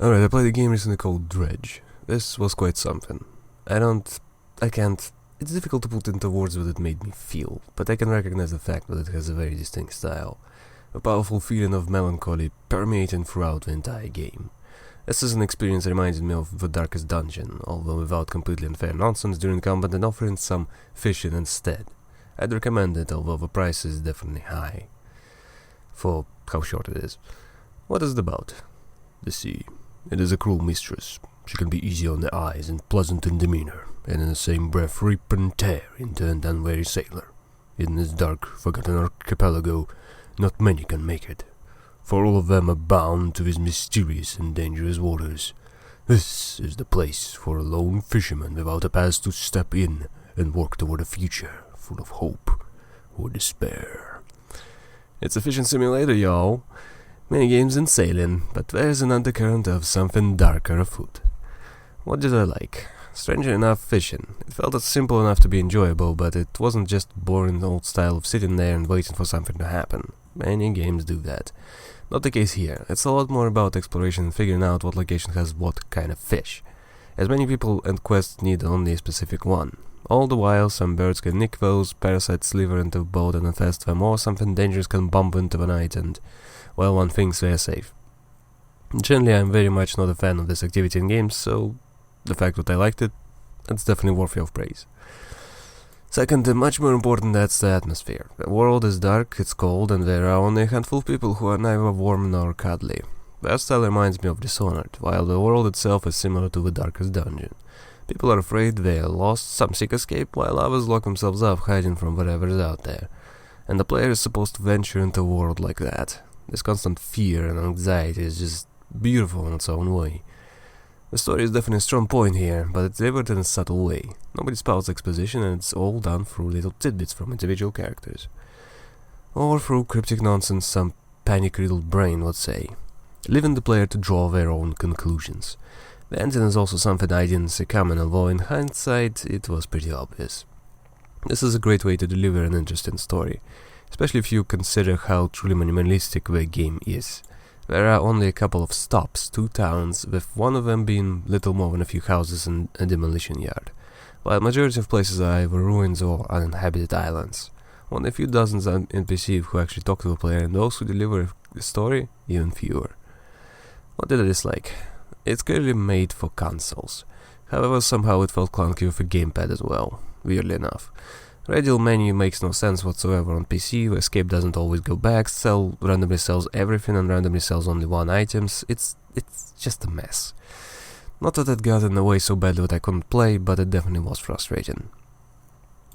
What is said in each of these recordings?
Alright, I played a game recently called Dredge. This was quite something. It's difficult to put into words what it made me feel, but I can recognize the fact that it has a very distinct style. A powerful feeling of melancholy permeating throughout the entire game. This is an experience that reminded me of The Darkest Dungeon, although without completely unfair nonsense during combat and offering some fishing instead. I'd recommend it, although the price is definitely high. For how short it is. What is it about? The sea. It is a cruel mistress. She can be easy on the eyes and pleasant in demeanor, and in the same breath rip and tear into an unwary sailor. In this dark, forgotten archipelago, not many can make it, for all of them are bound to these mysterious and dangerous waters. This is the place for a lone fisherman without a past to step in and work toward a future full of hope or despair. It's a fishing simulator, y'all. Many games and sailing, but there's an undercurrent of something darker afoot. What did I like? Strangely enough, fishing. It felt simple enough to be enjoyable, but it wasn't just boring old style of sitting there and waiting for something to happen. Many games do that. Not the case here. It's a lot more about exploration and figuring out what location has what kind of fish. As many people and quests need only a specific one. All the while, some birds can nick those, parasites slither into the boat and infest them, or something dangerous can bump into the night and, well, one thinks they are safe. Generally, I'm very much not a fan of this activity in games, so the fact that I liked it, it's definitely worthy of praise. Second, and much more important, that's the atmosphere. The world is dark, it's cold, and there are only a handful of people who are neither warm nor cuddly. That style reminds me of Dishonored, while the world itself is similar to The Darkest Dungeon. People are afraid they are lost, some seek escape, while others lock themselves up hiding from whatever is out there. And the player is supposed to venture into a world like that. This constant fear and anxiety is just beautiful in its own way. The story is definitely a strong point here, but it's delivered in a subtle way. Nobody spouts exposition, and it's all done through little tidbits from individual characters. Or through cryptic nonsense some panic-riddled brain would say, leaving the player to draw their own conclusions. The ending is also something I didn't see coming, although in hindsight it was pretty obvious. This is a great way to deliver an interesting story, especially if you consider how truly minimalistic the game is. There are only a couple of stops, 2 towns, with one of them being little more than a few houses and a demolition yard, while majority of places are either ruins or uninhabited islands. Only a few dozens of NPCs who actually talk to the player, and those who deliver the story, even fewer. What did I dislike? It's clearly made for consoles. However, somehow it felt clunky with a gamepad as well, weirdly enough. Radial menu makes no sense whatsoever on PC, where escape doesn't always go back, Cell randomly sells everything and randomly sells only one items. It's just a mess. Not that it got in the way so badly that I couldn't play, but it definitely was frustrating.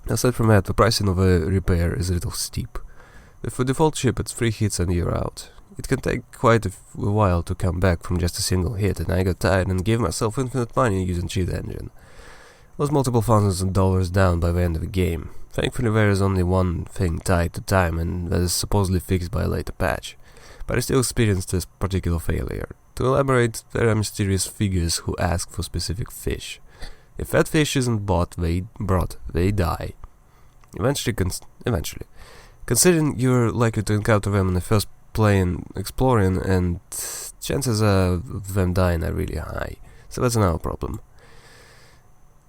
Aside from that, the pricing of a repair is a little steep. With the default ship, it's 3 hits and you're out. It can take quite a while to come back from just a single hit, and I got tired and gave myself infinite money using cheat engine. Was multiple thousands of dollars down by the end of the game. Thankfully there is only one thing tied to time, and that is supposedly fixed by a later patch. But I still experienced this particular failure. To elaborate, there are mysterious figures who ask for specific fish. If that fish isn't brought, they die. Eventually. Considering you're likely to encounter them in the first playing exploring, and chances of them dying are really high. So that's another problem.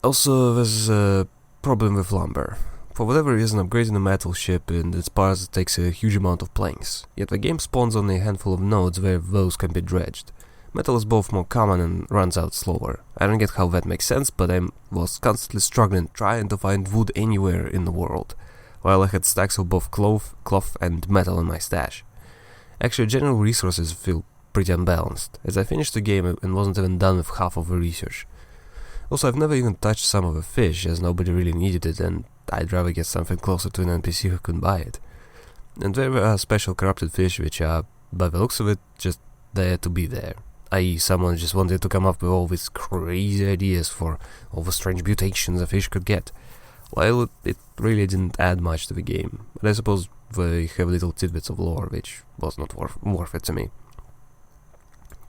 Also, there's a problem with lumber. For whatever reason, upgrading a metal ship and its parts takes a huge amount of planks, yet the game spawns only a handful of nodes where those can be dredged. Metal is both more common and runs out slower. I don't get how that makes sense, but I was constantly struggling trying to find wood anywhere in the world, while I had stacks of both cloth and metal in my stash. Actually, general resources feel pretty unbalanced, as I finished the game and wasn't even done with half of the research. Also, I've never even touched some of the fish, as nobody really needed it, and I'd rather get something closer to an NPC who can buy it. And there are special corrupted fish which are, by the looks of it, just there to be there. I.e., someone just wanted to come up with all these crazy ideas for all the strange mutations a fish could get. While it really didn't add much to the game, but I suppose they have little tidbits of lore which was not worth it to me.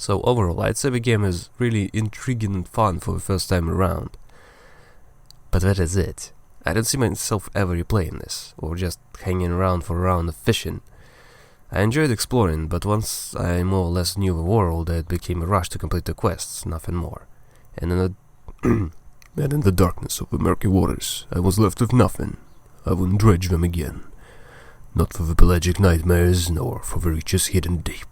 So overall, I'd say the game is really intriguing and fun for the first time around. But that is it. I don't see myself ever replaying this, or just hanging around for a round of fishing. I enjoyed exploring, but once I more or less knew the world, it became a rush to complete the quests, nothing more. And in the darkness of the murky waters, I was left with nothing. I wouldn't dredge them again. Not for the pelagic nightmares, nor for the reaches hidden deep.